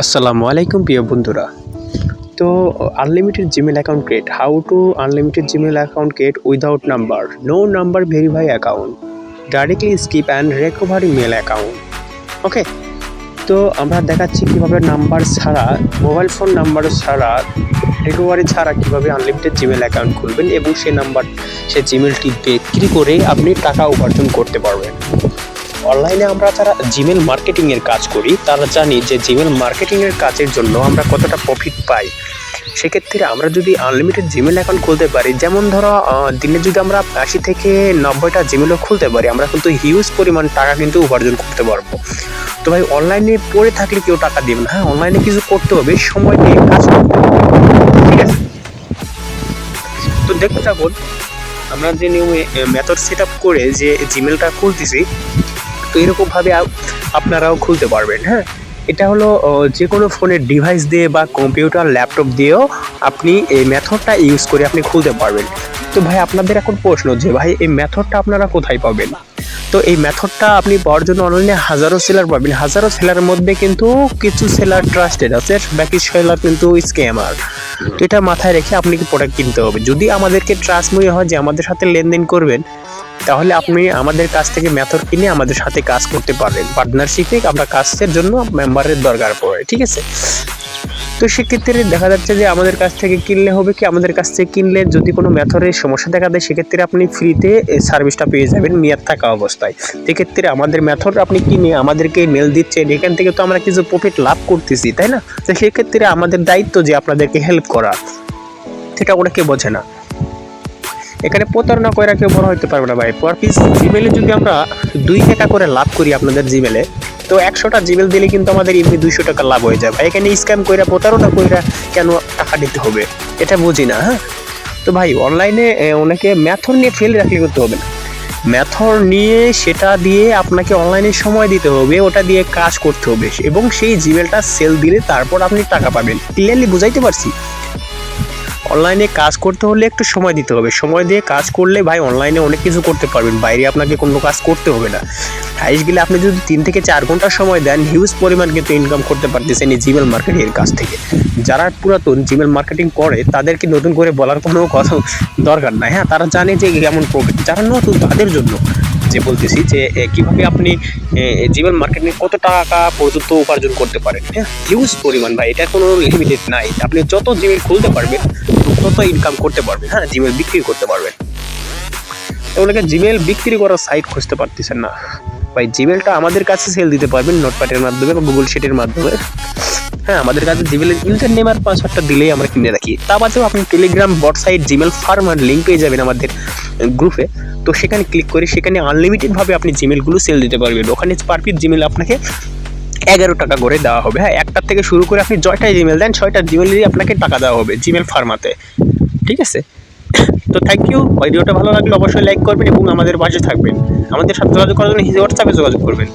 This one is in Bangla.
আসসালামু আলাইকুম প্রিয় বন্ধুরা। তো unlimited Gmail account create, how to unlimited Gmail account create without number, no number verify account, directly skip and recovery mail account. Okay, তো আমরা দেখাচ্ছি কীভাবে নাম্বার ছাড়া, মোবাইল ফোন নাম্বার ছাড়া, রিকভারি ছাড়া কীভাবে আনলিমিটেড জিমেল অ্যাকাউন্ট খুলবেন এবং সেই জিমেলটি বিক্রি করে আপনি টাকা উপার্জন করতে পারবেন। অনলাইনে আমরা যারা জিমেল মার্কেটিংয়ের কাজ করি তারা জানি যে জিমেল মার্কেটিংয়ের কাজের জন্য আমরা কতটা প্রফিট পাই। সেক্ষেত্রে আমরা যদি আনলিমিটেড জিমেল অ্যাকাউন্ট খুলতে পারি, যেমন ধরো দিনে যদি আমরা 80 থেকে 90টা জিমেলও খুলতে পারি, আমরা কিন্তু হিউজ পরিমাণ টাকা কিন্তু উপার্জন করতে পারবো। তো ভাই, অনলাইনে পড়ে থাকলে কেউ টাকা দেবে না। হ্যাঁ, অনলাইনে কিছু করতে হবে, সময় নিয়ে কাজ করতে হবে, ঠিক আছে? তো দেখতে থাকুন আমরা যে নিয়মে মেথড সেট আপ করে যে জিমেলটা খুলতেছি, তো এরকমভাবে আপনারাও খুলতে পারবেন। হ্যাঁ, এটা হলো যে কোনো ফোনের ডিভাইস দিয়ে বা কম্পিউটার, ল্যাপটপ দিয়েও আপনি এই মেথডটা ইউজ করে আপনি খুলতে পারবেন। তো ভাই, আপনাদের এখন প্রশ্ন যে ভাই এই মেথডটা আপনারা কোথায় পাবেন? তো এই মেথডটা আপনি পাওয়ার জন্য অনলাইনে হাজারো সেলার পাবেন। হাজারো সেলারের মধ্যে কিন্তু কিছু সেলার ট্রাস্টেড আছে, বাকি সেলার কিন্তু স্ক্যামার। তো এটা মাথায় রেখে আপনি কি প্রোডাক্ট কিনতে হবে। যদি আমাদেরকে ট্রাস্ট মনে হয় যে আমাদের সাথে লেনদেন করবেন, তাহলে আপনি আমাদের কাছ থেকে মেথড কিনে আমাদের সাথে কাজ করতে পারবেন। পার্টনারশিপে আমরা কাজের জন্য মেম্বারের দরকার পড়ে, ঠিক আছে? তো সেক্ষেত্রে দেখা যাচ্ছে যে আমাদের কাছ থেকে কিনলে হবে কি, আমাদের কাছ থেকে কিনলে যদি কোনো মেথডের সমস্যা দেখা দেয়, সেক্ষেত্রে আপনি ফ্রিতে সার্ভিসটা পেয়ে যাবেন মেয়াদ থাকা অবস্থায়। সেক্ষেত্রে আমাদের মেথড আপনি কিনে আমাদেরকে মেল দিচ্ছেন, এখান থেকে তো আমরা কিছু প্রফিট লাভ করতেছি, তাই না? তো সেক্ষেত্রে আমাদের দায়িত্ব যে আপনাদেরকে হেল্প করা, সেটা ওরা কেউ বোঝে না। এখানে প্রতারণা করে কেউ বড় হইতে পারবে না ভাই। পার পিস জিমেলে যদি আমরা 2 টাকা করে লাভ করি আপনাদের জিমেলে, তো 100টা জিমেল দিলে কিন্তু আমাদের এমনি 200 টাকা লাভ হয়ে যাবে। এখানে স্ক্যাম কইরা, প্রতারণা কইরা কেন টাকা দিতে হবে, এটা বুঝি না। হ্যাঁ, তো ভাই অনলাইনে অনেকে মেথড নিয়ে ফেল রাখলে করতে হবে না। মেথড নিয়ে সেটা দিয়ে আপনাকে অনলাইনে সময় দিতে হবে, ওটা দিয়ে কাজ করতে হবে এবং সেই জিমেলটা সেল দিলে তারপর আপনি টাকা পাবেন। ক্লিয়ারলি বুঝাইতে পারছি? অনলাইনে কাজ করতে হলে একটু সময় দিতে হবে। সময় দিয়ে কাজ করলে ভাই অনলাইনে অনেক কিছু করতে পারবেন, বাইরে আপনাকে কোনো কাজ করতে হবে না। হাইস্ট গেলে আপনি যদি 3 থেকে 4 ঘন্টা সময় দেন, হিউজ পরিমাণ কিন্তু ইনকাম করতে পারতেছেন এই জিমেল মার্কেটিংয়ের কাছ থেকে। যারা পুরাতন জিমেল মার্কেটিং করে তাদেরকে নতুন করে বলার কোনো কথা দরকার নাই। হ্যাঁ, তারা জানে যে কেমন প্রফিট। যারা নতুন তাদের জন্য যে বলতেছি যে কীভাবে আপনি জিমেল মার্কেটিং কত টাকা পর্যন্ত উপার্জন করতে পারেন। হ্যাঁ, হিউজ পরিমাণ ভাই, এটা কোনো লিমিটেড নাই। আপনি যত জিমেল খুলতে পারবেন তত ইনকাম করতে পারবেন। হ্যাঁ, জিমেল বিক্রি করতে পারবেন। ওনাকে জিমেল বিক্রি করার সাইট খুঁজতে পারতেছেন না ভাই, জিমেলটা আমাদের কাছে সেল দিতে পারবেন নোটপ্যাডের মাধ্যমে বা গুগল শিটের মাধ্যমে। হ্যাঁ, আমাদের কাছে জিমেলের ইউজার নেম আর পাসওয়ার্ডটা দিলেই আমরা কিনে রাখি। তা বাদেও আপনি Telegram bot site Gmail farmer link পেয়ে যাবেন আমাদের গ্রুপে। তো সেখানে ক্লিক করে সেখানে আনলিমিটেডভাবে আপনি জিমেলগুলো সেল দিতে পারবেন। ওখানে পার পিস জিমেল আপনাকে 11 টাকা করে দেওয়া হবে। হ্যাঁ, একটার থেকে শুরু করে আপনি 6টায় জিমেল দেন, 6টা জিমেলেরই আপনাকে টাকা দেওয়া হবে জিমেল ফার্মাতে, ঠিক আছে? তো থ্যাংক ইউ। ভিডিওটা ভালো লাগলে অবশ্যই লাইক করবেন এবং আমাদের পাশে থাকবেন। আমাদের সাথে যোগাযোগ করার জন্য হোয়াটসঅ্যাপে যোগাযোগ করবেন।